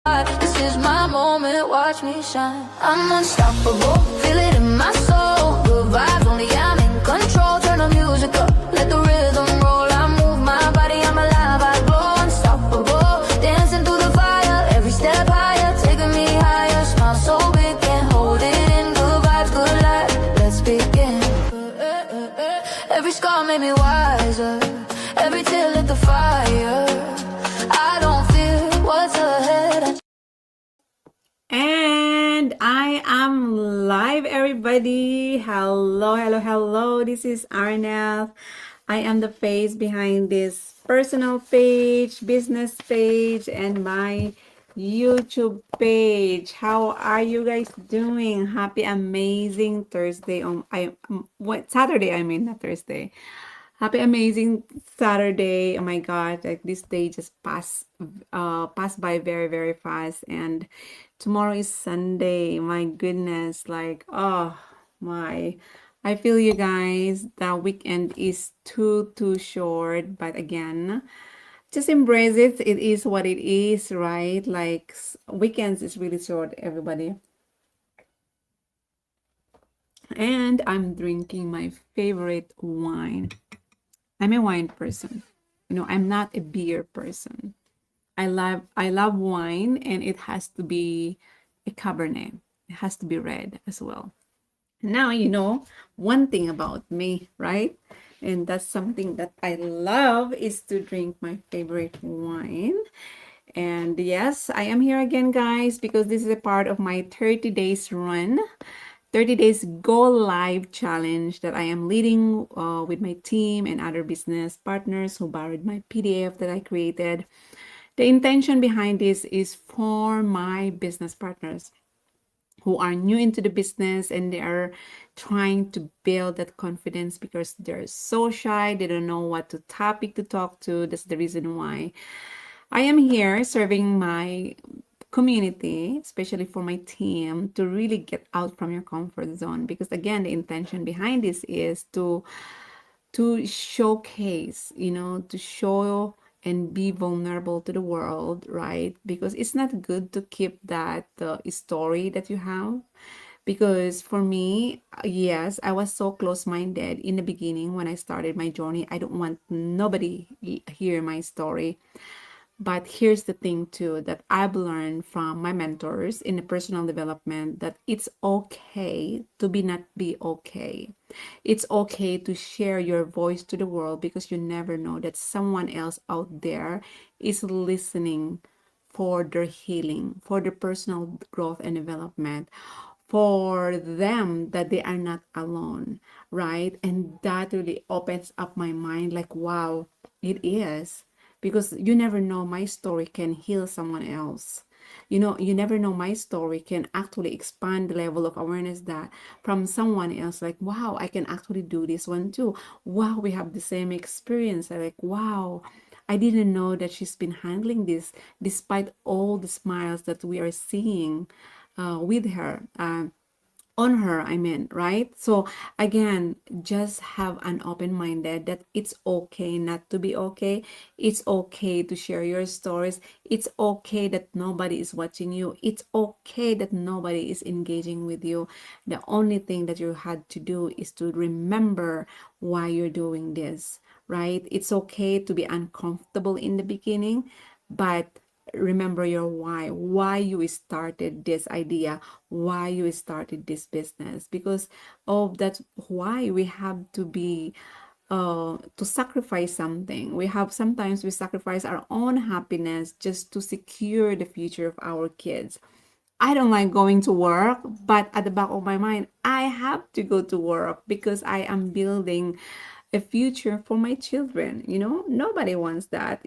This is my moment, watch me shine. I'm unstoppable, feel it in my soul. Good vibes only, I'm in control. Turn the music up, let the rhythm roll. I move my body, I'm alive, I glow. Unstoppable, dancing through the fire. Every step higher, taking me higher. Smile so big, can't hold it in. Good vibes, good life, let's begin. Every scar made me wiser. Every tear lit the fire. I don't fear what's ahead. And I am live, everybody. Hello, hello, hello. This is Arnel. I am the face behind this personal page, business page, and my YouTube page. How are you guys doing? Happy, amazing Thursday. What Saturday? I mean, not Thursday. Happy amazing Saturday. Oh my God, like this day just passed by very, very fast. And tomorrow is Sunday. My goodness, like oh my. I feel you guys, the weekend is too short, but again, just embrace it. It is what it is, right? Like weekends is really short, everybody. And I'm drinking my favorite wine. I'm a wine person. You know, I'm not a beer person. I love wine, and it has to be a Cabernet. It has to be red as well. Now you know one thing about me, right? And that's something that I love is to drink my favorite wine. And yes, I am here again, guys, because this is a part of my 30 days run. 30 days go live challenge that I am leading with my team and other business partners who borrowed my PDF that I created. The intention behind this is for my business partners who are new into the business and they are trying to build that confidence because they're so shy, they don't know what topic to talk to. That's the reason why I am here serving my community, especially for my team, to really get out from your comfort zone. Because again, the intention behind this is to showcase, to show and be vulnerable to the world, right? Because it's not good to keep that story that you have. Because for me, yes, I was so close-minded in the beginning when I started my journey. I don't want nobody hear my story. But here's the thing too that I've learned from my mentors in the personal development that it's okay to be not be okay. It's okay to share your voice to the world because you never know that someone else out there is listening for their healing, for their personal growth and development, for them that they are not alone, right? And that really opens up my mind like, wow, it is because you never know my story can heal someone else. You never know my story can actually expand the level of awareness that from someone else, like, wow, I can actually do this one too. Wow, we have the same experience. Like, wow, I didn't know that she's been handling this despite all the smiles that we are seeing with her. On her, I mean, right? So again, just have an open minded that it's okay not to be okay. It's okay to share your stories. It's okay that nobody is watching you. It's okay that nobody is engaging with you. The only thing that you had to do is to remember why you're doing this, right? It's okay to be uncomfortable in the beginning, but remember your why you started this idea, why you started this business, because of that why we have to be to sacrifice something. We sacrifice our own happiness just to secure the future of our kids. I don't like going to work, but at the back of my mind, I have to go to work because I am building a future for my children. Nobody wants that.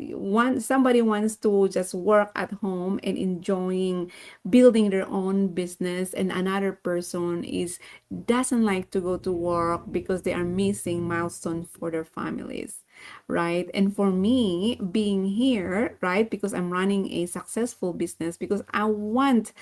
Somebody wants to just work at home and enjoying building their own business, and another person is doesn't like to go to work because they are missing milestones for their families, right? And for me, being here, right, because I'm running a successful business, because I want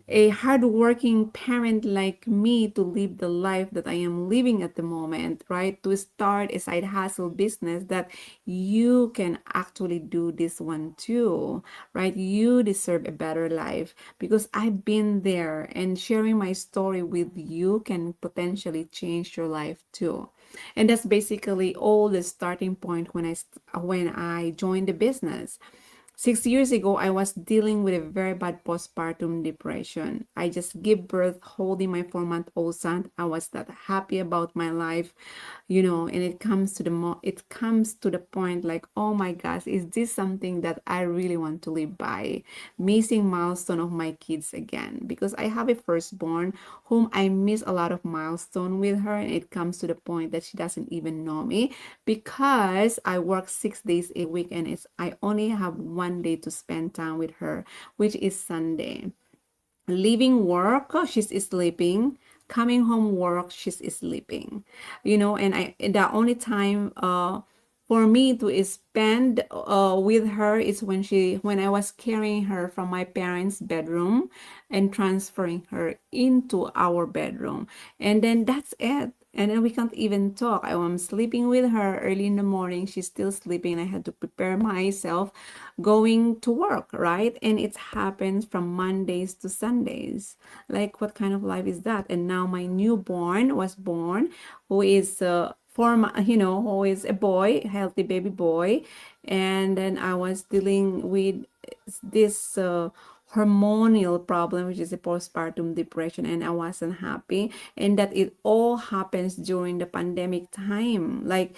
a hardworking parent like me to live the life that I am living at the moment, right? To start a side hustle business that you can actually do this one too, right? You deserve a better life because I've been there, and sharing my story with you can potentially change your life too. And that's basically all the starting point when I joined the business. 6 years ago, I was dealing with a very bad postpartum depression. I just gave birth holding my 4-month-old son. I was not happy about my life, and it comes to the point like, oh my gosh, is this something that I really want to live by? Missing milestone of my kids again, because I have a firstborn whom I miss a lot of milestone with her, and it comes to the point that she doesn't even know me because I work 6 days a week, and I only have one day to spend time with her, which is Sunday. Leaving work, she's sleeping. Coming home work, she's sleeping. And the only time for me to spend with her is when I was carrying her from my parents' bedroom and transferring her into our bedroom. And then that's it. And then we can't even talk. I'm sleeping with her early in the morning. She's still sleeping. I had to prepare myself going to work, right? And it happens from Mondays to Sundays. Like, what kind of life is that? And now my newborn was born, who is who is a boy, healthy baby boy. And then I was dealing with this hormonal problem, which is a postpartum depression, and I wasn't happy. And that it all happens during the pandemic time. Like,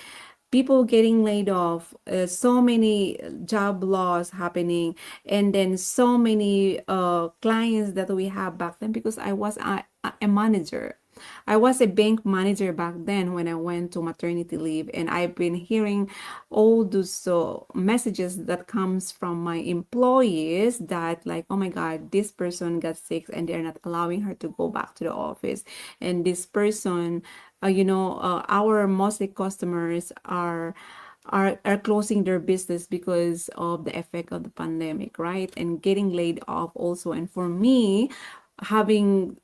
people getting laid off, so many job loss happening, and then so many clients that we have back then, because I was a manager. I was a bank manager back then when I went to maternity leave, and I've been hearing all those messages that comes from my employees that, like, oh my God, this person got sick and they're not allowing her to go back to the office, and this person, our mostly customers are closing their business because of the effect of the pandemic, right? And getting laid off also. And for me, having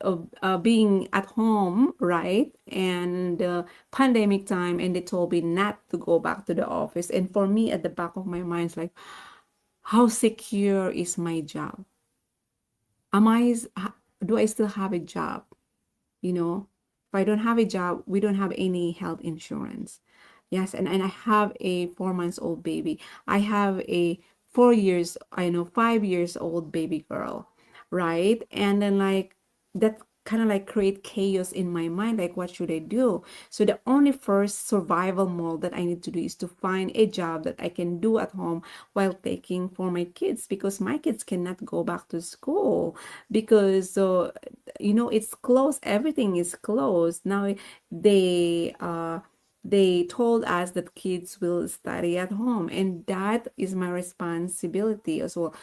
being at home, right, and pandemic time, and they told me not to go back to the office. And for me, at the back of my mind, it's like, how secure is my job? Do I still have a job? If I don't have a job, we don't have any health insurance. Yes, and I have a 4 months old baby. I have a 5 years old baby girl, right? And then, like, that kind of like create chaos in my mind, like, what should I do? So the only first survival mode that I need to do is to find a job that I can do at home while taking for my kids, because my kids cannot go back to school because it's closed. Everything is closed now. They told us that kids will study at home, and that is my responsibility as well.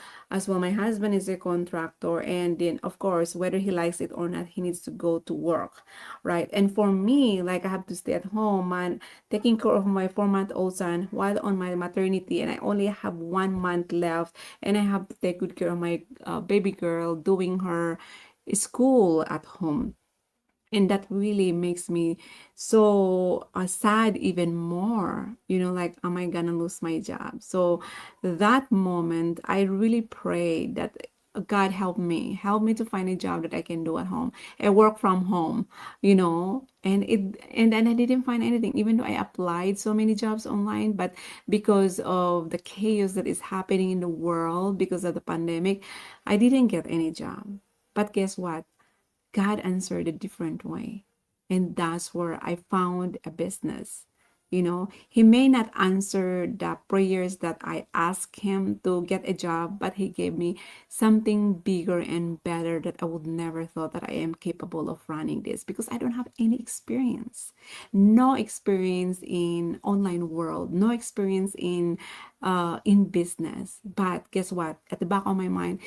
My husband is a contractor, and then, of course, whether he likes it or not, he needs to go to work, right? And for me, like, I have to stay at home and taking care of my 4-month-old son while on my maternity, and I only have 1 month left, and I have to take good care of my baby girl doing her school at home. And that really makes me so sad even more, like, am I gonna lose my job? So that moment, I really pray that God help me to find a job that I can do at home, a work from home, and then I didn't find anything, even though I applied so many jobs online. But because of the chaos that is happening in the world because of the pandemic, I didn't get any job. But guess what? God answered a different way. And that's where I found a business. He may not answer the prayers that I asked him to get a job, but he gave me something bigger and better that I would never thought that I am capable of running this, because I don't have any experience. No experience in online world, no experience in business. But guess what? At the back of my mind,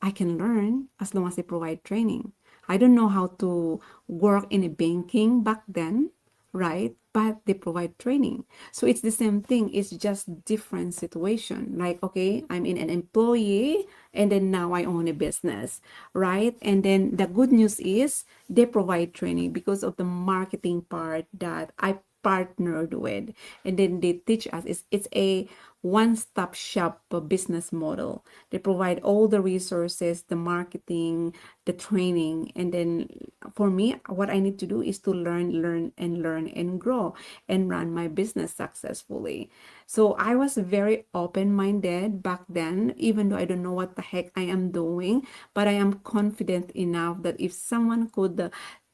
I can learn as long as they provide training. I don't know how to work in a banking back then, right? but they provide training. So it's the same thing, it's just different situation. Like, okay, I'm in an employee and then now I own a business, right? And then the good news is they provide training because of the marketing part that I partnered with, and then they teach us. It's a one-stop shop business model. They provide all the resources, the marketing, the training, and then for me, what I need to do is to learn and grow and run my business successfully. So I was very open-minded back then, even though I don't know what the heck I am doing, but I am confident enough that if someone could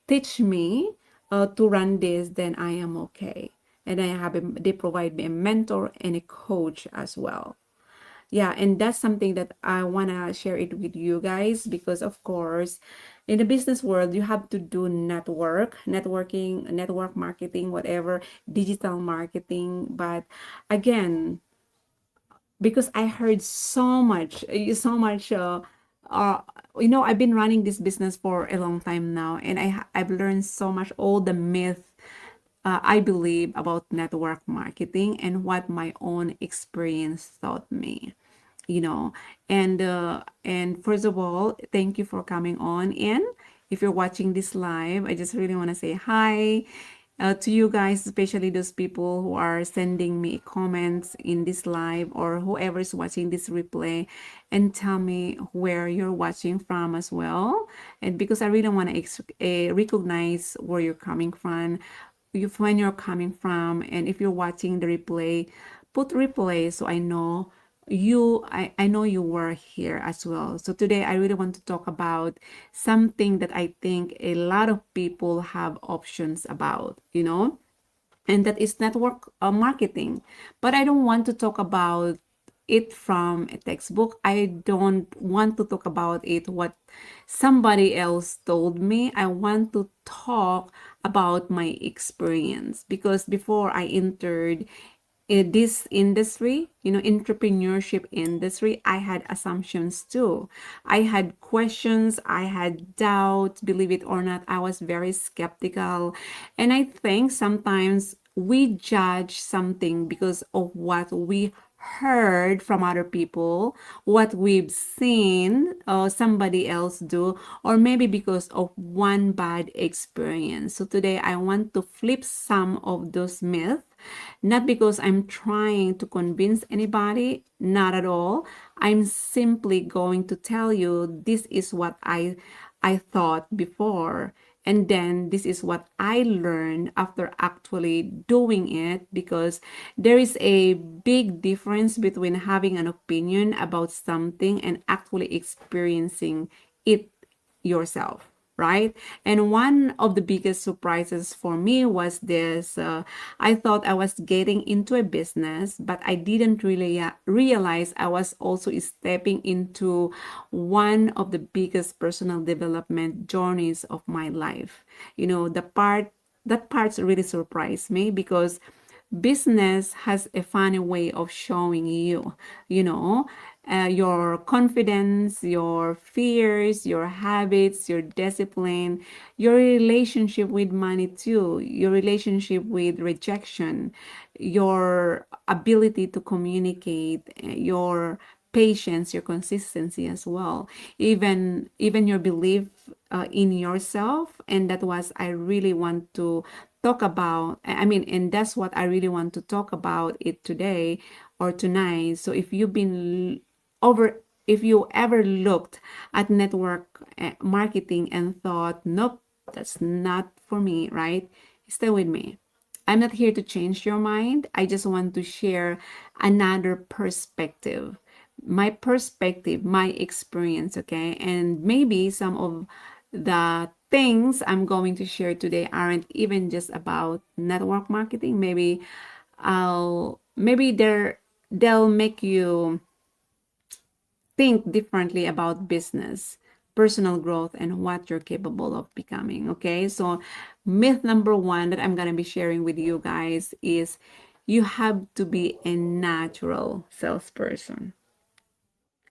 teach me to run this, then I am okay. And they provide me a mentor and a coach as well. Yeah, and that's something that I want to share it with you guys, because of course in the business world you have to do networking, network marketing, whatever, digital marketing. But again, because I heard uh, I've been running this business for a long time now, and I've learned so much, all the myth I believe about network marketing and what my own experience taught me, you know. And first of all, thank you for coming on in. If you're watching this live, I just really want to say hi to you guys, especially those people who are sending me comments in this live, or whoever is watching this replay, and tell me where you're watching from as well. And because I really want to recognize where you're coming from, when you're coming from, and if you're watching the replay, put replay so I know I know you were here as well. So today I really want to talk about something that I think a lot of people have options about, and that is network marketing. But I don't want to talk about it from a textbook. I don't want to talk about it what somebody else told me. I want to talk about my experience, because before I entered in this industry, entrepreneurship industry, I had assumptions too. I had questions, I had doubts, believe it or not, I was very skeptical. And I think sometimes we judge something because of what we heard from other people, what we've seen somebody else do, or maybe because of one bad experience. So today I want to flip some of those myths, not because I'm trying to convince anybody, not at all. I'm simply going to tell you this is what I thought before. And then this is what I learned after actually doing it, because there is a big difference between having an opinion about something and actually experiencing it yourself, right? And one of the biggest surprises for me was this. I thought I was getting into a business, but I didn't really realize I was also stepping into one of the biggest personal development journeys of my life. That part really surprised me, because business has a funny way of showing your confidence, your fears, your habits, your discipline, your relationship with money too, your relationship with rejection, your ability to communicate, your patience, your consistency as well, even your belief in yourself. And that was I really want to talk about. And that's what I really want to talk about it today or tonight. So if you ever looked at network marketing and thought, nope, that's not for me, right? Stay with me. I'm not here to change your mind. I just want to share another perspective, my experience, okay? And maybe some of the things I'm going to share today aren't even just about network marketing. Maybe they'll make you think differently about business, personal growth, and what you're capable of becoming. Okay, so myth number one that I'm going to be sharing with you guys is you have to be a natural salesperson.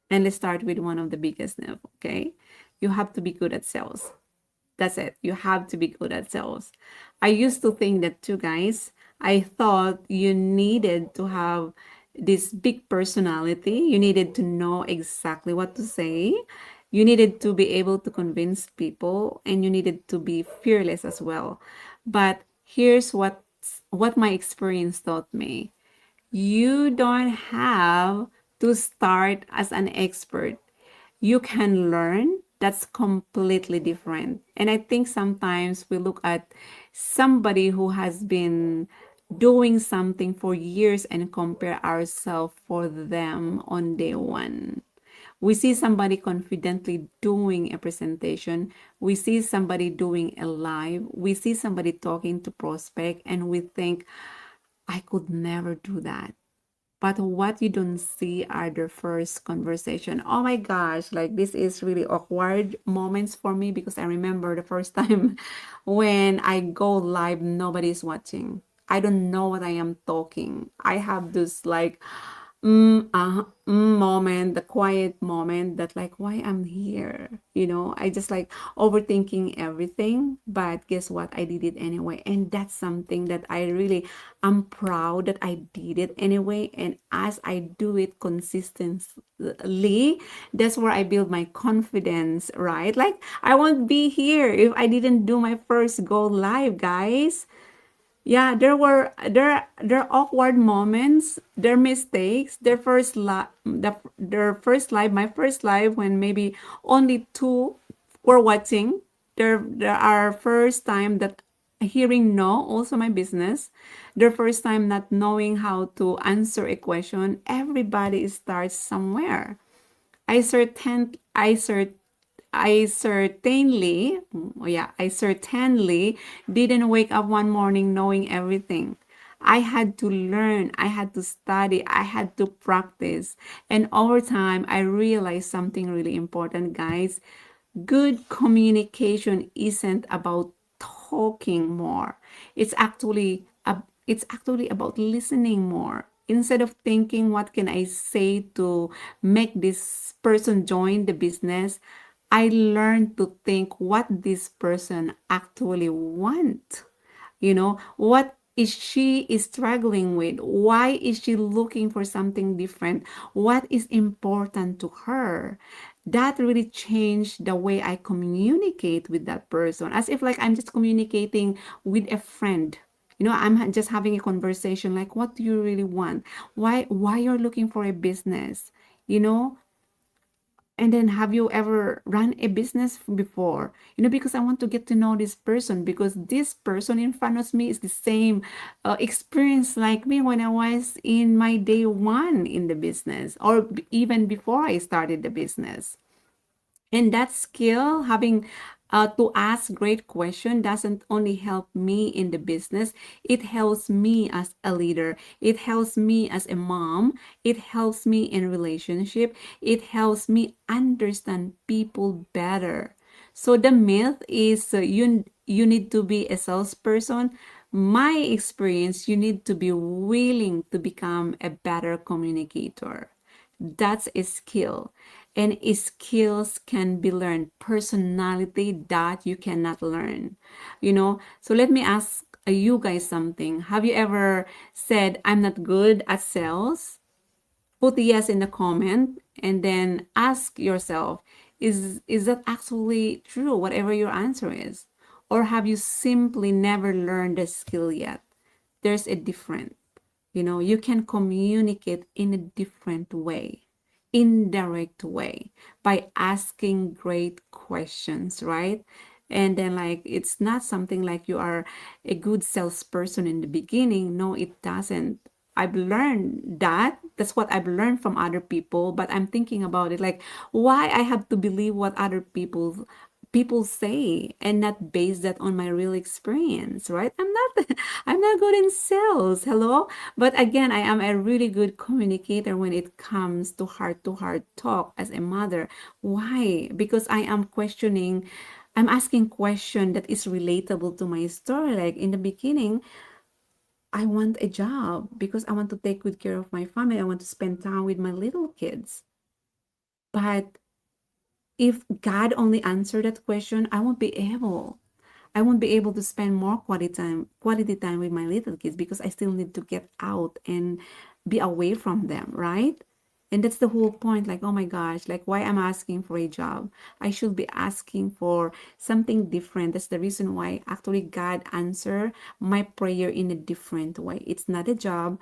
And let's start with one of the biggest myths. Okay, you have to be good at sales. That's it. You have to be good at sales. I used to think that too, guys. I thought you needed to have this big personality. You needed to know exactly what to say. You needed to be able to convince people, and you needed to be fearless as well. But here's what my experience taught me. You don't have to start as an expert. You can learn. That's completely different. And I think sometimes we look at somebody who has been doing something for years and compare ourselves for them on day one. We see somebody confidently doing a presentation. We see somebody doing a live. We see somebody talking to prospect, and we think, I could never do that. But what you don't see are the first conversation. Oh my gosh, like this is really awkward moments for me because I remember the first time when I go live, nobody's watching. I don't know what I am talking. I have this like moment, the quiet moment that like why I'm here. I just like overthinking everything. But guess what? I did it anyway. And that's something that I really am proud that I did it anyway. And as I do it consistently, that's where I build my confidence, right? Like I won't be here if I didn't do my first go live, guys. Yeah, there are awkward moments, there are mistakes. Their first live, my first live when maybe only two were watching. There are first time that hearing no, also my business. Their first time not knowing how to answer a question. Everybody starts somewhere. I certain I certainly, yeah, I certainly didn't wake up one morning knowing everything. I had to learn, I had to study, I had to practice. And over time, I realized something really important, guys. Good communication isn't about talking more. It's actually about listening more. Instead of thinking what can I say to make this person join the business, I learned to think what this person actually want. What is she is struggling with? Why is she looking for something different? What is important to her? That really changed the way I communicate with that person, as if like I'm just communicating with a friend. I'm just having a conversation like, what do you really want? Why you're looking for a business? you know and then, have you ever run a business before? Because I want to get to know this person, because this person in front of me is the same experience like me when I was in my day one in the business, or even before I started the business. And that skill, having to ask great question, doesn't only help me in the business. It helps me as a leader. It helps me as a mom. It helps me in relationship. It helps me understand people better. So the myth is you need to be a salesperson. My experience, you need to be willing to become a better communicator. That's a skill. And skills can be learned. Personality that you cannot learn. So let me ask you guys something. Have you ever said, I'm not good at sales? Put yes in the comment, and then ask yourself, is that actually true, whatever your answer is? Or have you simply never learned the skill yet? There's a difference. You can communicate in a different way, indirect way, by asking great questions, right? And then, like, it's not something like you are a good salesperson in the beginning. No, it doesn't. I've learned that. That's what I've learned from other people, but I'm thinking about it like, why I have to believe what other people say and not base that on my real experience, right? I'm not good in sales, hello. But again, I am a really good communicator when it comes to heart talk as a mother. Why? Because I'm asking question that is relatable to my story. Like in the beginning, I want a job because I want to take good care of my family. I want to spend time with my little kids. But if God only answered that question, I won't be able. I won't be able to spend more quality time with my little kids because I still need to get out and be away from them, right? And that's the whole point. Like, oh my gosh, like why I'm asking for a job. I should be asking for something different. That's the reason why actually God answer my prayer in a different way. It's not a job.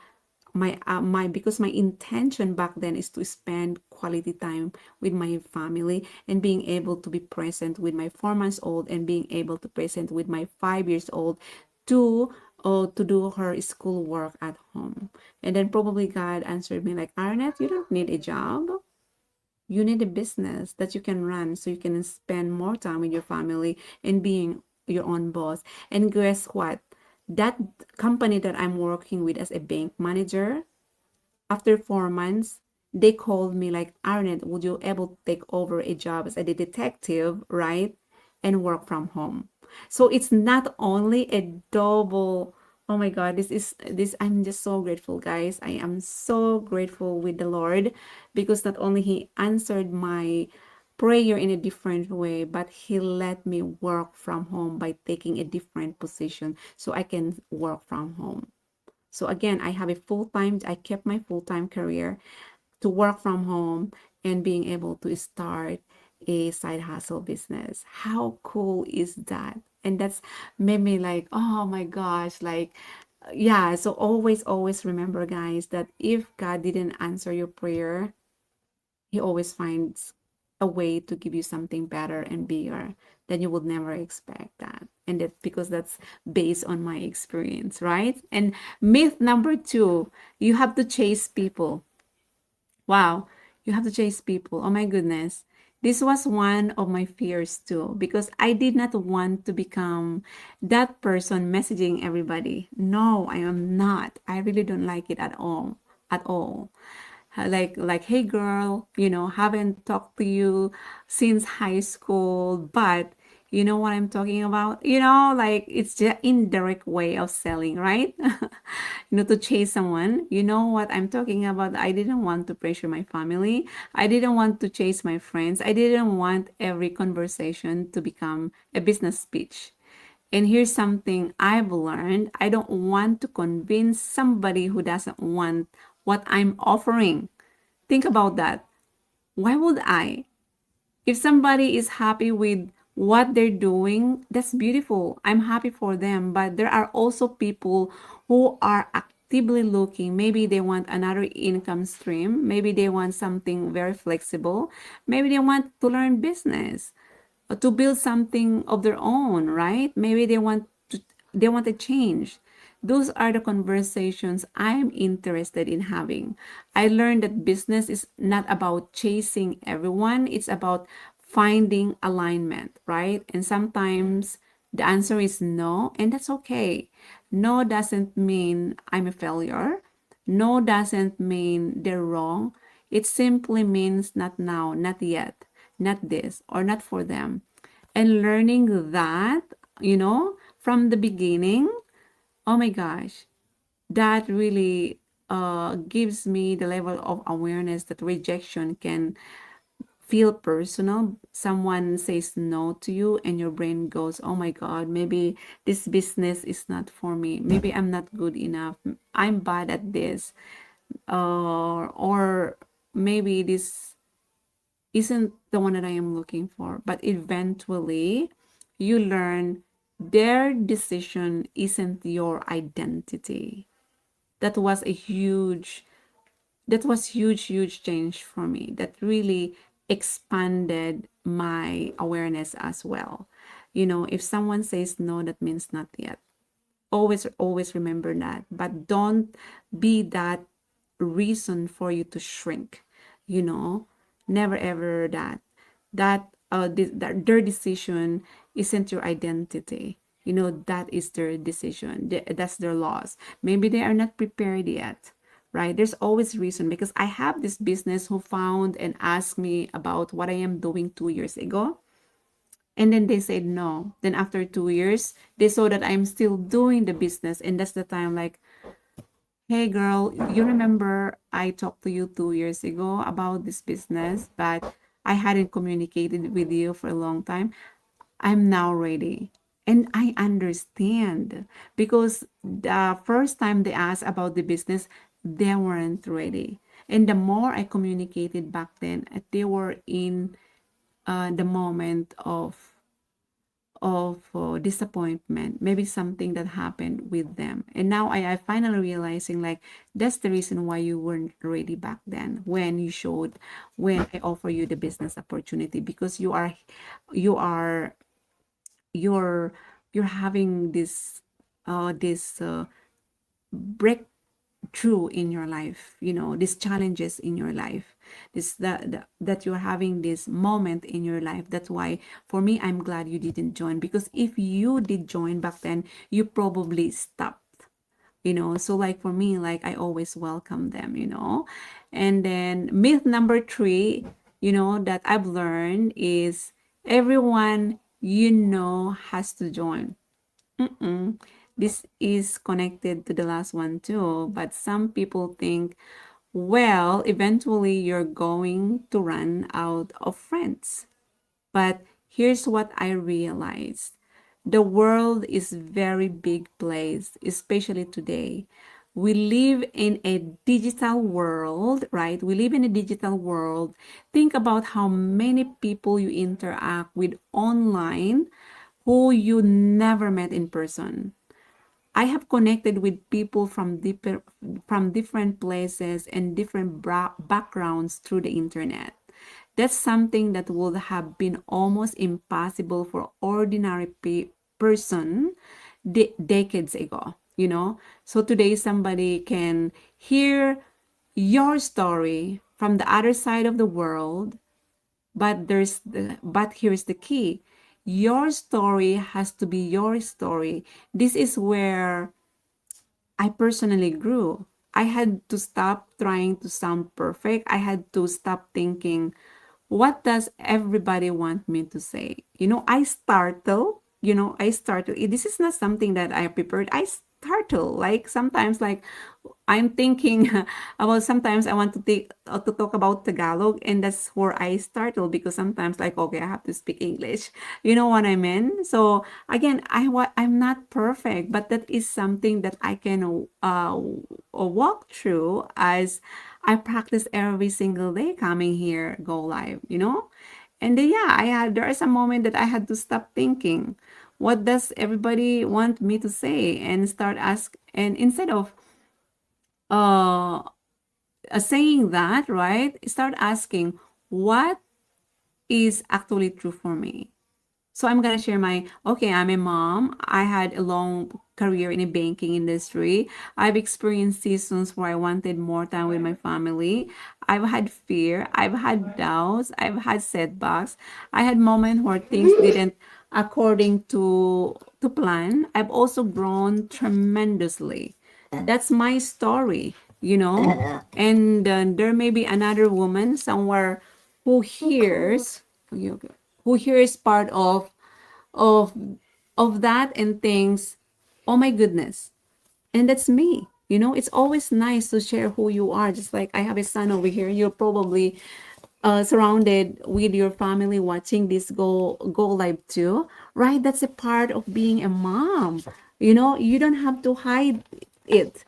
My because my intention back then is to spend quality time with my family and being able to be present with my 4 months old and being able to present with my 5 years old to to do her school work at home. And then probably God answered me like, Arnett, you don't need a job. You need a business that you can run so you can spend more time with your family and being your own boss. And guess what? That company that I'm working with as a bank manager, after 4 months, they called me like, Arnett, would you able to take over a job as a detective, right? And work from home. So it's not only a double. Oh my God, this I'm just so grateful, guys. I am so grateful with the Lord because not only He answered my prayer in a different way, but He let me work from home by taking a different position so I can work from home. So again, I kept my full-time career to work from home and being able to start a side hustle business. How cool is that? And that's made me like, oh my gosh, like, yeah. So always remember, guys, that if God didn't answer your prayer, He always finds a way to give you something better and bigger than you would never expect that. And that's because that's based on my experience, right? And myth number two, you have to chase people. Wow, you have to chase people. Oh my goodness. This was one of my fears too, because I did not want to become that person messaging everybody. No, I am not. I really don't like it at all. At all. Like, hey girl, haven't talked to you since high school, but you know what I'm talking about? Like it's just indirect way of selling, right? To chase someone. You know what I'm talking about? I didn't want to pressure my family. I didn't want to chase my friends. I didn't want every conversation to become a business speech. And here's something I've learned. I don't want to convince somebody who doesn't want what I'm offering. Think about that. Why would I? If somebody is happy with what they're doing, that's beautiful. I'm happy for them. But there are also people who are actively looking. Maybe they want another income stream. Maybe they want something very flexible. Maybe they want to learn business, to build something of their own, right? Maybe they want to change. Those are the conversations I'm interested in having. I learned that business is not about chasing everyone, it's about finding alignment, right? And sometimes the answer is no, and that's okay. No doesn't mean I'm a failure. No doesn't mean they're wrong. It simply means not now, not yet, not this, or not for them. And learning that, from the beginning, oh my gosh, that really gives me the level of awareness that rejection can feel personal. Someone says no to you, and your brain goes, oh my God, maybe this business is not for me. Maybe I'm not good enough. I'm bad at this. Or maybe this isn't the one that I am looking for. But eventually, you learn their decision isn't your identity. That was a huge, huge change for me. That really expanded my awareness as well. If someone says no, that means not yet. Always remember that. But don't be that reason for you to shrink. You know, never ever that. That their decision isn't your identity. That is their decision. That's their loss. Maybe they are not prepared yet, right? There's always reason, because I have this business who found and asked me about what I am doing 2 years ago. And then they said no. Then after 2 years, they saw that I'm still doing the business. And that's the time like, hey girl, you remember I talked to you 2 years ago about this business, but I hadn't communicated with you for a long time. I'm now ready. And I understand because the first time they asked about the business, they weren't ready. And the more I communicated back then, they were in the moment of disappointment, maybe something that happened with them. And now I finally realizing like that's the reason why you weren't ready back then when I offer you the business opportunity, because you are you're you're having this breakthrough in your life, these challenges in your life, this that you're having this moment in your life. That's why for me, I'm glad you didn't join, because if you did join back then, you probably stopped. So like for me, like I always welcome them. And then myth number 3, that I've learned is everyone has to join. This is connected to the last one too, but some people think, well, eventually you're going to run out of friends. But here's what I realized. The world is very big place, especially today. We live in a digital world, right? We live in a digital world. Think about how many people you interact with online who you never met in person. I have connected with people from different places and different backgrounds through the internet. That's something that would have been almost impossible for ordinary person decades ago. So today somebody can hear your story from the other side of the world, but here's the key. Your story has to be your story. This is where I personally grew. I had to stop trying to sound perfect. I had to stop thinking, what does everybody want me to say? I startle. This is not something that I prepared. I startle. Like sometimes, like I'm thinking about, sometimes I want to talk about Tagalog, and that's where I startle, because sometimes like, okay, I have to speak English. You know what I mean? So again, I'm not perfect, but that is something that I can walk through as I practice every single day coming here, go live. And then, yeah, there is a moment that I had to stop thinking, what does everybody want me to say, and instead of uh saying that, right, start asking what is actually true for me. So I'm gonna share okay, I'm a mom. I had a long career in the banking industry. I've experienced seasons where I wanted more time with my family. I've had fear. I've had doubts. I've had setbacks. I had moments where things didn't according to plan. I've also grown tremendously. That's my story. And there may be another woman somewhere who hears who hears part of of that and thinks, oh my goodness. And that's me. It's always nice to share who you are. Just like I have a son over here, you're probably surrounded with your family watching this go live too, right? That's a part of being a mom. You don't have to hide it.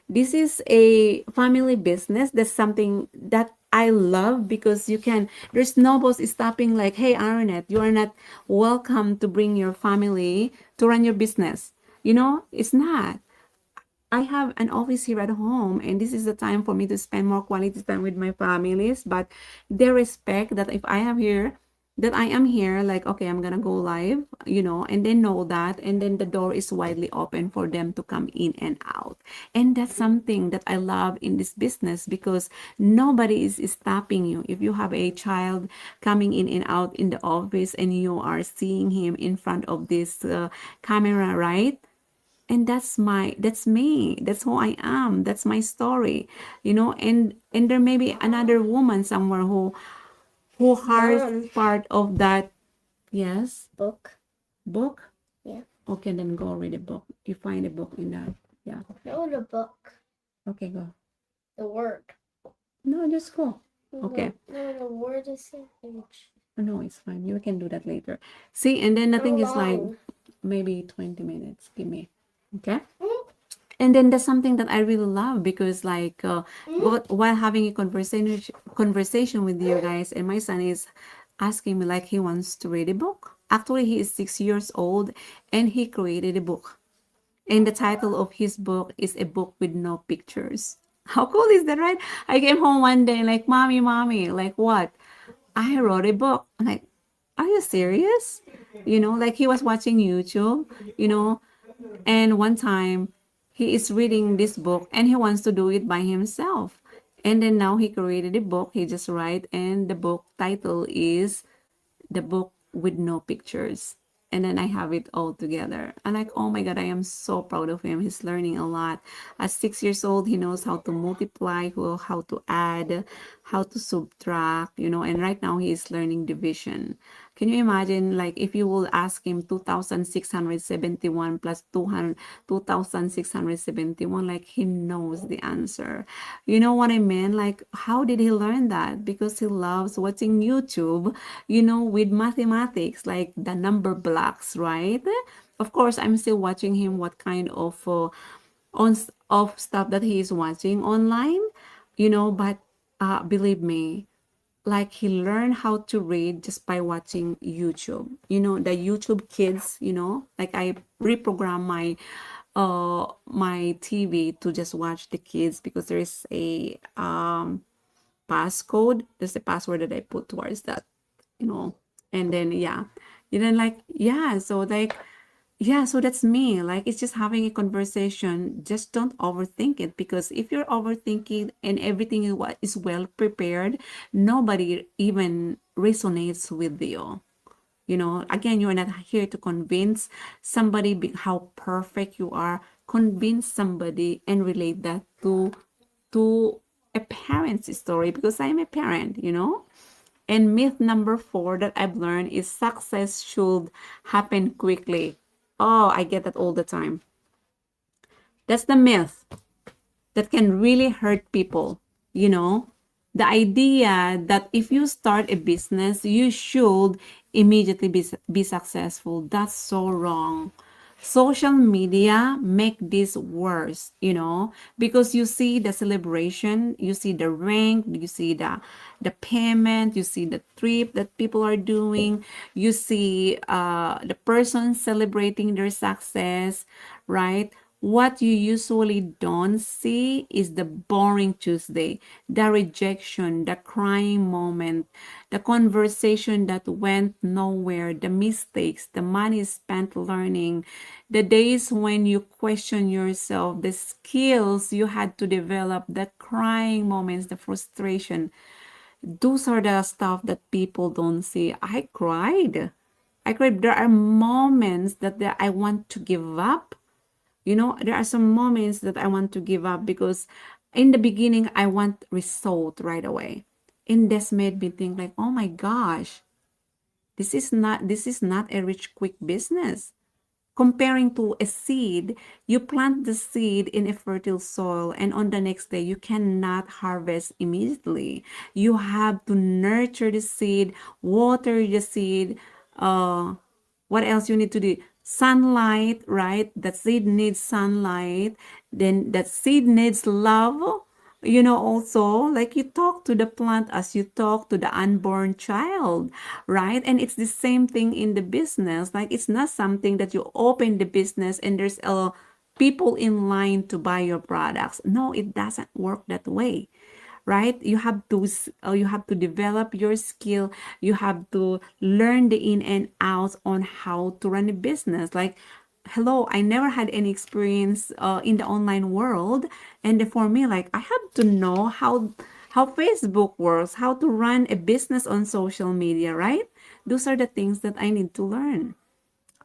This is a family business. That's something that I love, because there's no boss stopping like, hey, Aronet, you are not welcome to bring your family to run your business. It's not. I have an office here at home, and this is the time for me to spend more quality time with my families. But they respect that if I am here, that I am here, like, okay, I'm gonna go live, and they know that, and then the door is widely open for them to come in and out. And that's something that I love in this business, because nobody is stopping you. If you have a child coming in and out in the office, and you are seeing him in front of this camera, right? And that's me, that's who I am, that's my story. And there may be another woman somewhere who has part of that. Yes. Book. Yeah. Okay, then go read a book. You find a book in that. Yeah. No, the book. Okay, go. The word. No, just go. Okay. No, the word is in page. No, it's fine. You can do that later. See, and then the thing is like maybe 20 minutes. Give me. Okay. And then that's something that I really love because like while having a conversation with you guys, and my son is asking me like he wants to read a book. Actually, he is 6 years old and he created a book. And the title of his book is A Book with No Pictures. How cool is that, right? I came home one day like, mommy, like what? I wrote a book. I'm like, are you serious? Like he was watching YouTube, you know, and one time he is reading this book and he wants to do it by himself. And then now he created a book. He just write, and the book title is The Book with No Pictures. And then I have it all together. And like, oh my God, I am so proud of him. He's learning a lot. At 6 years old, he knows how to multiply, how to add, how to subtract, and right now he is learning division. Can you imagine, like, if you will ask him 2,671 plus 2,671, like, he knows the answer. You know what I mean? Like, how did he learn that? Because he loves watching YouTube, with mathematics, like the number blocks, right? Of course, I'm still watching him what kind of of stuff that he is watching online, but believe me, like he learned how to read just by watching YouTube. The YouTube Kids, like I reprogram my TV to just watch the kids because there is a passcode. There's a password that I put towards that, and then yeah. Like yeah, so like yeah, so that's me. Like it's just having a conversation. Just don't overthink it, because if you're overthinking and everything is well prepared, nobody even resonates with you. Again, you're not here to convince somebody how perfect you are. Convince somebody and relate that to a parent's story, because I'm a parent. And myth number 4 that I've learned is success should happen quickly. Oh, I get that all the time. That's the myth that can really hurt people. The idea that if you start a business, you should immediately be successful. That's so wrong. Social media make this worse, because you see the celebration, you see the rank, you see the payment, you see the trip that people are doing, you see the person celebrating their success, right? What you usually don't see is the boring Tuesday, the rejection, the crying moment, the conversation that went nowhere, the mistakes, the money spent learning, the days when you question yourself, the skills you had to develop, the crying moments, the frustration. Those are the stuff that people don't see. I cried. There are moments that I want to give up. There are some moments that I want to give up because in the beginning, I want result right away. And this made me think like, oh my gosh, this is not a rich, quick business. Comparing to a seed, you plant the seed in a fertile soil, and on the next day, you cannot harvest immediately. You have to nurture the seed, water the seed. What else you need to do? Sunlight, right? That seed needs sunlight. Then that seed needs love. Also, like you talk to the plant as you talk to the unborn child, right? And it's the same thing in the business. Like it's not something that you open the business and there's people in line to buy your products. No, it doesn't work that way, right? You have to develop your skill. You have to learn the in and outs on how to run a business. Like, hello, I never had any experience in the online world, and for me, like, I have to know how Facebook works, how to run a business on social media, right? Those are the things that I need to learn.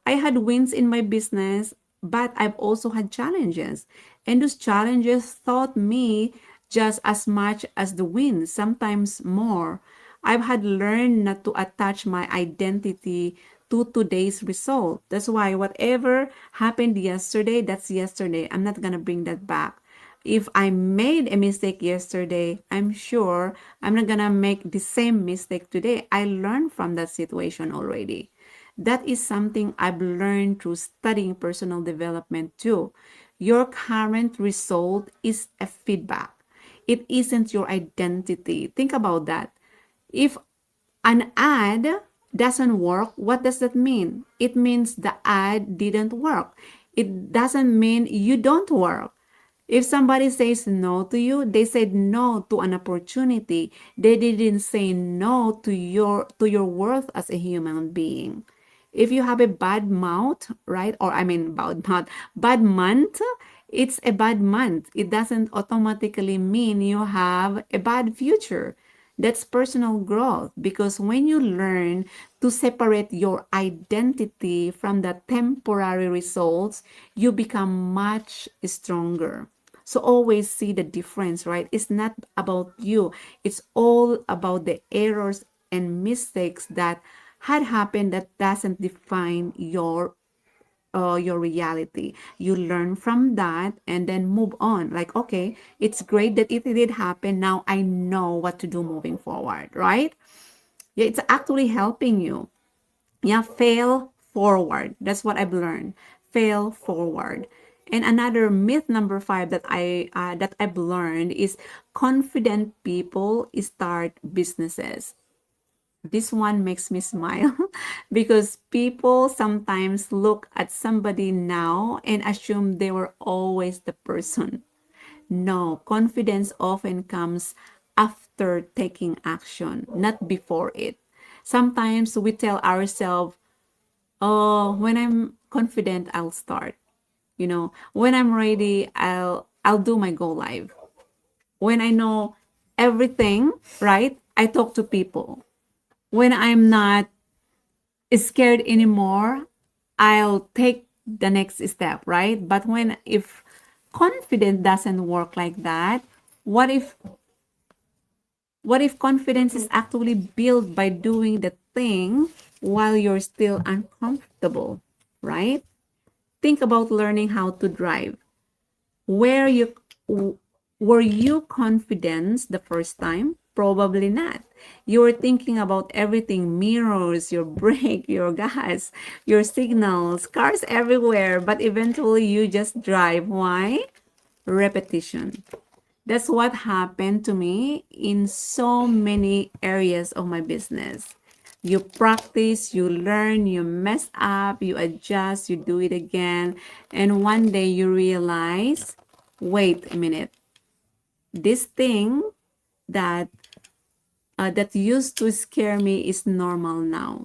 I had wins in my business, but I've also had challenges. And those challenges taught me just as much as the wins, sometimes more. I've had learned not to attach my identity to today's result. That's why whatever happened yesterday, that's yesterday. I'm not going to bring that back. if I made a mistake yesterday, I'm sure I'm not gonna make the same mistake today. I learned from that situation already. That is something I've learned through studying personal development too. Your current result is a feedback. It isn't your identity. Think about that. If an ad doesn't work, what does that mean? It means the ad didn't work. It doesn't mean you don't work. If somebody says no to you, they said no to an opportunity. They didn't say no to your worth as a human being. If you have a bad mouth, right? Or I mean bad mouth, bad month, it's a bad month. It doesn't automatically mean you have a bad future. That's personal growth because when you learn to separate your identity from the temporary results, you become much stronger. So always see the difference, right? It's not about you. It's all about the errors and mistakes that had happened that doesn't define your reality. You learn from that and then move on. Like, okay, it's great that it did happen. Now I know what to do moving forward, right? Yeah, it's actually helping you. Yeah, fail forward. That's what I've learned. Fail forward. And another myth number 5 that I've learned is confident people start businesses. This one makes me smile because people sometimes look at somebody now and assume they were always the person. No, confidence often comes after taking action, not before it. Sometimes we tell ourselves, oh, when I'm confident, I'll start. When I'm ready, I'll do my go live. When I know everything, right? I talk to people. When I'm not scared anymore, I'll take the next step, right? But if confidence doesn't work like that, what if confidence is actually built by doing the thing while you're still uncomfortable, right? Think about learning how to drive. Were you were you confident the first time? Probably not. You were thinking about everything, mirrors, your brake, your gas, your signals, cars everywhere, but eventually you just drive. Why? Repetition. That's what happened to me in so many areas of my business. You practice, you learn, you mess up, you adjust, you do it again, and one day you realize, wait a minute, this thing that that used to scare me is normal now.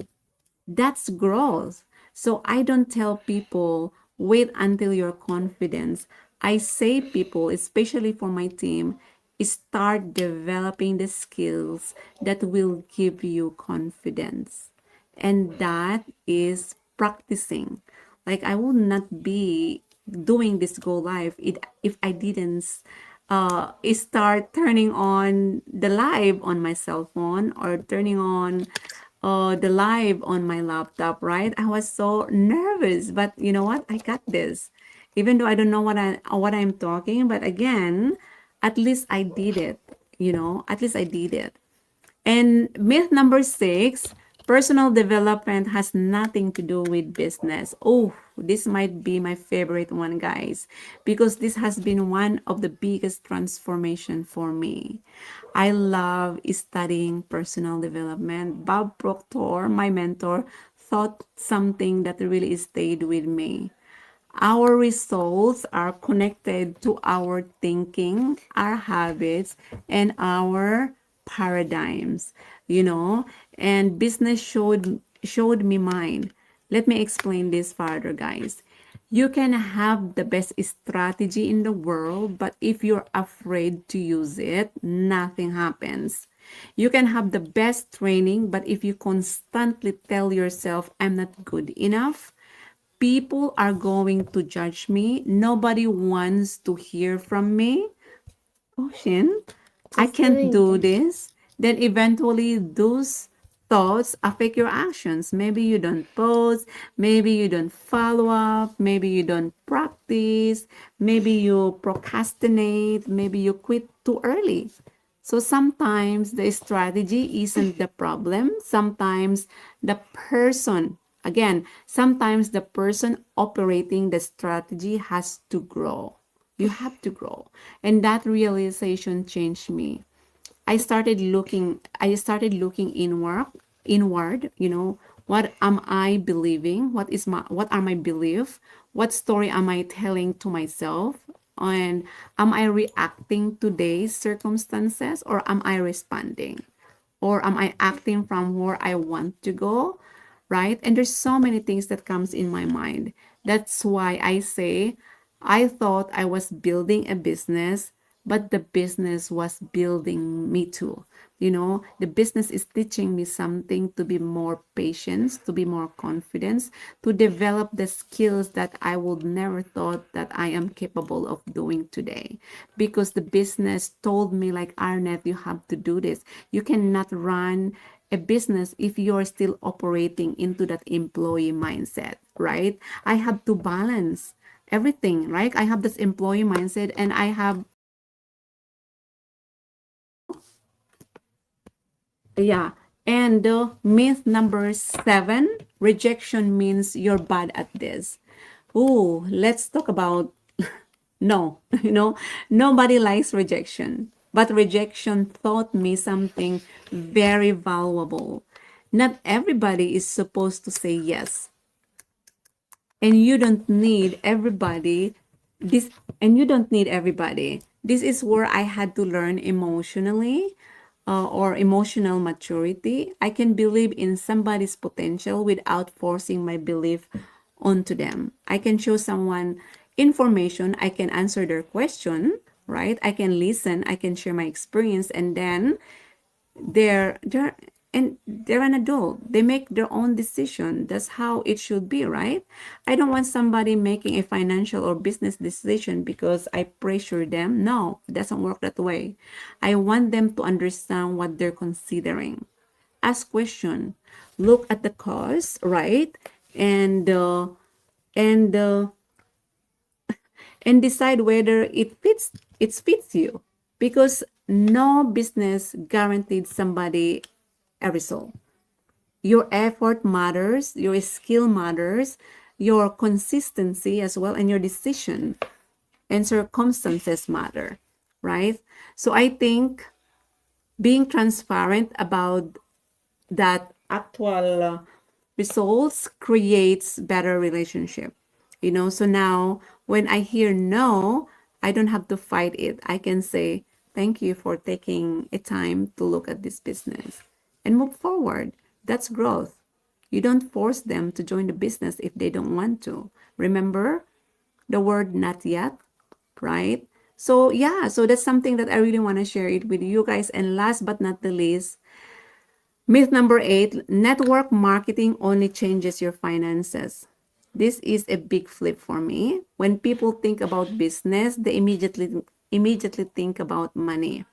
That's growth. So I don't tell people, wait until you're confident. I say people, especially for my team, start developing the skills that will give you confidence. And that is practicing. Like I would not be doing this go live if I didn't start turning on the live on my cell phone or turning on the live on my laptop, right? I was so nervous, but you know what? I got this. Even though I don't know what I'm talking, but again, at least I did it. At least I did it. And myth number 6, personal development has nothing to do with business. Oh, this might be my favorite one, guys, because this has been one of the biggest transformation for me. I love studying personal development. Bob Proctor, my mentor, thought something that really stayed with me. Our results are connected to our thinking, our habits, and our paradigms, and business showed me mine. Let me explain this further, guys. You can have the best strategy in the world, but if you're afraid to use it, nothing happens. You can have the best training, but if you constantly tell yourself, I'm not good enough, people are going to judge me. Nobody wants to hear from me. Oh, Shin, I Just can't doing do this. this. Then eventually those thoughts affect your actions. Maybe you don't post, maybe you don't follow up, maybe you don't practice, maybe you procrastinate, maybe you quit too early. So sometimes the strategy isn't the problem. Sometimes the person, again, sometimes the person operating the strategy has to grow. You have to grow. And that realization changed me. I started looking inward, what am I believing? What are my belief? What story am I telling to myself? And am I reacting to today's circumstances, or am I responding? Or am I acting from where I want to go? Right? And there's so many things that comes in my mind. That's why I say I thought I was building a business, but the business was building me too. The business is teaching me something, to be more patient, to be more confident, to develop the skills that I would never thought that I am capable of doing today. Because the business told me, like, Arnett, you have to do this. You cannot run a business if you're still operating into that employee mindset, right? I have to balance everything, right? I have this employee mindset, and I have, yeah. And myth number 7, rejection means you're bad at this. Oh, let's talk about no, nobody likes rejection. But rejection taught me something very valuable. Not everybody is supposed to say yes. And you don't need everybody. This and you don't need everybody. This is where I had to learn emotionally, or emotional maturity. I can believe in somebody's potential without forcing my belief onto them. I can show someone information, I can answer their question, right? I can listen, I can share my experience, and then they're an adult. They make their own decision. That's how it should be, right? I don't want somebody making a financial or business decision because I pressure them. No, it doesn't work that way. I want them to understand what they're considering. Ask question. Look at the cause, right? And and uh, and decide whether it fits you, because no business guaranteed somebody a result. Your effort matters, your skill matters, your consistency as well, and your decision and circumstances matter, right? So I think being transparent about that actual results creates better relationship. So now when I hear no, I don't have to fight it. I can say thank you for taking a time to look at this business and move forward. That's growth. You don't force them to join the business if they don't want to. Remember the word not yet, right? So yeah, so that's something that I really want to share it with you guys. And last but not the least, myth number 8, network marketing only changes your finances. This is a big flip for me. When people think about business, they immediately think about money.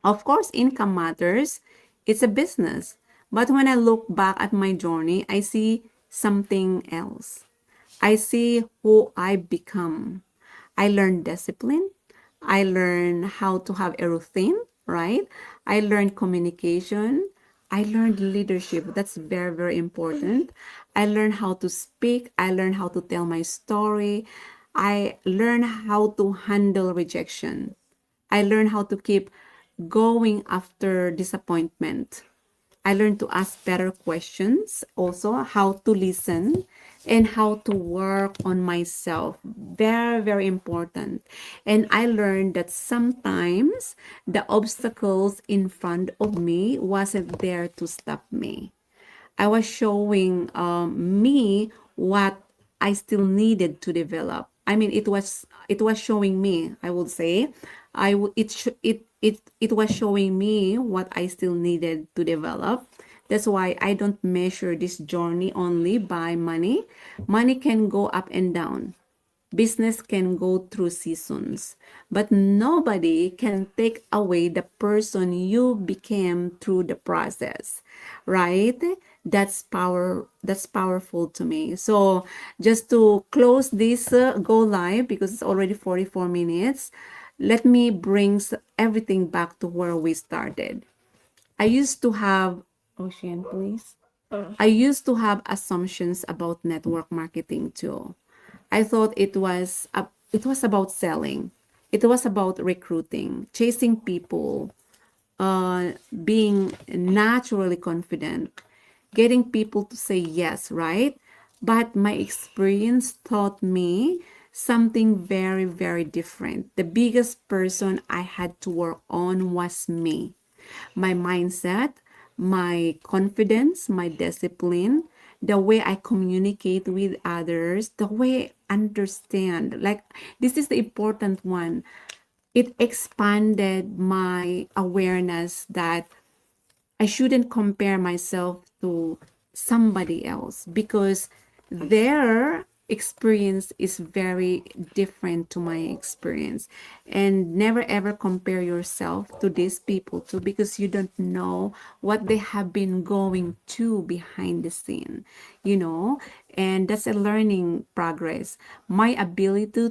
Of course, income matters. It's a business. But when I look back at my journey, I see something else. I see who I become. I learned discipline. I learned how to have a routine, right? I learned communication. I learned leadership. That's very, very important. I learned how to speak. I learned how to tell my story. I learned how to handle rejection. I learned how to keep going after disappointment. I learned to ask better questions, also how to listen and how to work on myself. Very, very important. And I learned that sometimes the obstacles in front of me wasn't there to stop me. I was showing me what I still needed to develop. I mean, it was showing me, I would say, it was showing me what I still needed to develop. That's why I don't measure this journey only by money. Money can go up and down. Business can go through seasons, but nobody can take away the person you became through the process, right? That's powerful to me. So just to close this go live, because it's already 44 minutes, let me bring everything back to where we started. I used to have, Ocean, please. I used to have assumptions about network marketing too. I thought it was about selling. It was about recruiting, chasing people, being naturally confident, getting people to say yes, right? But my experience taught me something very, very different. The biggest person I had to work on was me, my mindset, my confidence, my discipline, the way I communicate with others, the way I understand. Like, this is the important one. It expanded my awareness that I shouldn't compare myself to somebody else because their experience is very different to my experience. And never ever compare yourself to these people too, because you don't know what they have been going to behind the scene, you know. And that's a learning progress. My ability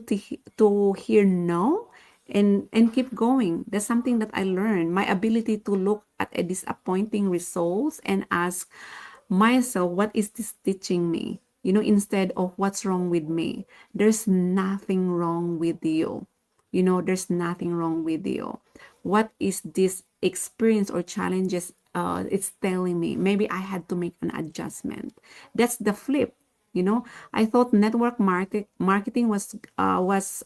to hear no and keep going. That's something that I learned. My ability to look at a disappointing results and ask myself, what is this teaching me? You know, instead of what's wrong with me. There's nothing wrong with you. You know, there's nothing wrong with you. What is this experience or challenges it's telling me? Maybe I had to make an adjustment. That's the flip. You know, I thought marketing was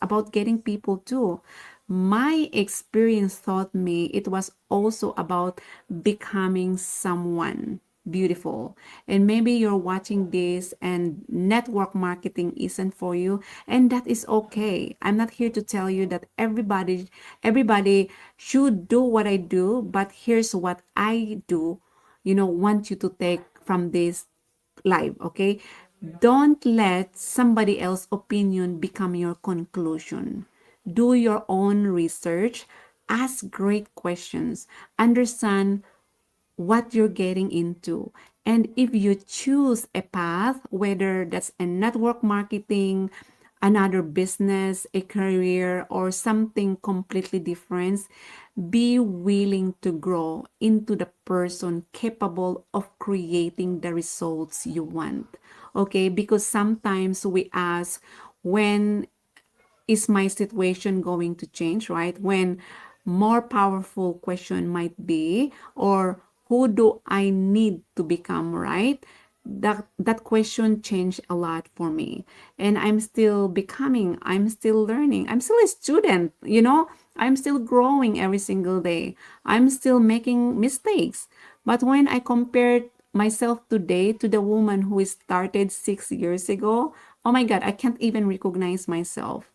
about getting people too. My experience taught me it was also about becoming someone beautiful. And maybe you're watching this and network marketing isn't for you, and that is okay. I'm not here to tell you that everybody should do what I do, but here's what I do, you know, want you to take from this live, okay? Don't let somebody else's opinion become your conclusion. Do your own research, ask great questions, understand what you're getting into. And if you choose a path, whether that's a network marketing, another business, a career, or something completely different, be willing to grow into the person capable of creating the results you want. Okay, because sometimes we ask, when is my situation going to change, right? When more powerful question might be, or who do I need to become, right? That question changed a lot for me. And I'm still becoming, I'm still learning. I'm still a student, you know? I'm still growing every single day. I'm still making mistakes. But when I compared myself today to the woman who started 6 years ago, oh my God, I can't even recognize myself.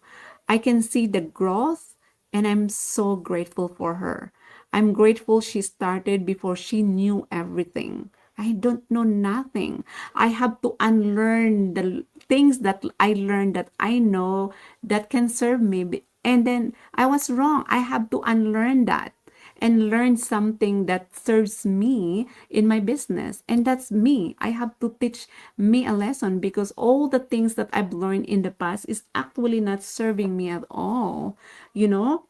I can see the growth, and I'm so grateful for her. I'm grateful she started before she knew everything. I don't know nothing. I have to unlearn the things that I learned that I know that can serve me. And then I was wrong. I have to unlearn that and learn something that serves me in my business. And that's me. I have to teach me a lesson, because all the things that I've learned in the past is actually not serving me at all. You know,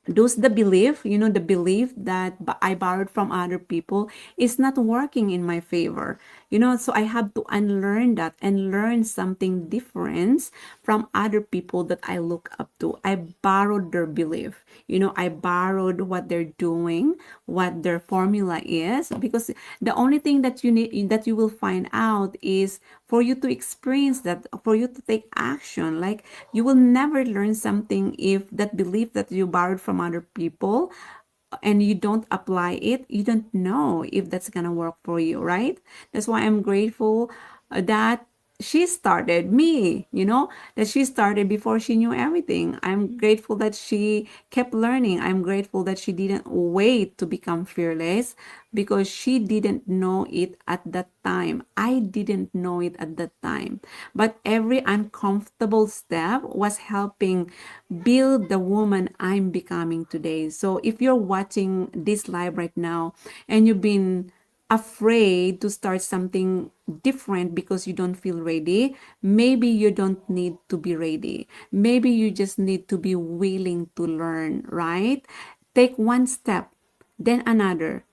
those the belief, you know, the belief that I borrowed from other people is not working in my favor, you know. So I have to unlearn that and learn something different from other people that I look up to. I borrowed their belief, you know. I borrowed what they're doing, what their formula is, because the only thing that you need, that you will find out, is for you to experience that, for you to take action. Like, you will never learn something if that belief that you borrowed from other people and you don't apply it. You don't know if that's gonna work for you, right? That's why I'm grateful that she started me, that she started before she knew everything. I'm grateful that she kept learning. I'm grateful that she didn't wait to become fearless because she didn't know it at that time. I didn't know it at that time. But every uncomfortable step was helping build the woman I'm becoming today. So if you're watching this live right now and you've been afraid to start something different because you don't feel ready, maybe you don't need to be ready. Maybe you just need to be willing to learn, right? Take one step, then another,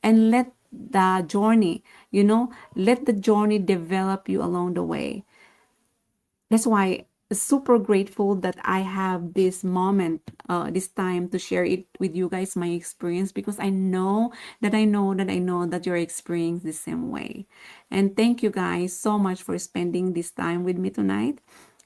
and let the journey, let the journey develop you along the way. That's why super grateful that I have this moment, this time to share it with you guys, my experience, because I know that you're experiencing the same way. And thank you guys so much for spending this time with me tonight.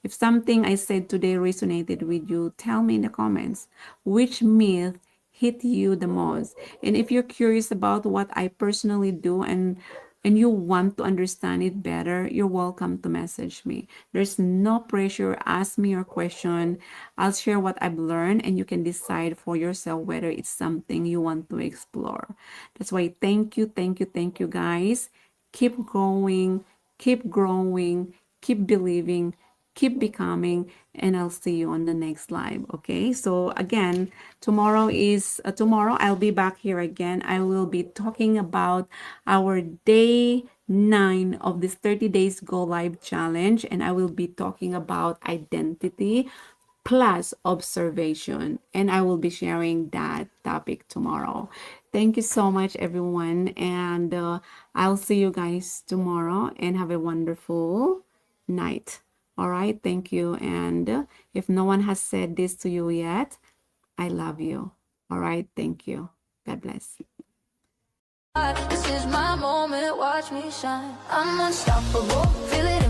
If something I said today resonated with you, tell me in the comments which myth hit you the most. And if you're curious about what I personally do and you want to understand it better, you're welcome to message me. There's no pressure. Ask me your question. I'll share what I've learned and you can decide for yourself whether it's something you want to explore. That's why thank you guys. Keep going, keep growing, keep believing, keep becoming, and I'll see you on the next live. Okay, so again, tomorrow I'll be back here again. I will be talking about our day 9 of this 30 days go live challenge, and I will be talking about identity plus observation, and I will be sharing that topic tomorrow. Thank you so much, everyone, and I'll see you guys tomorrow, and have a wonderful night. All right, thank you. And if no one has said this to you yet, I love you. All right, thank you. God bless. This is my moment, watch me shine. I'm unstoppable, feel it in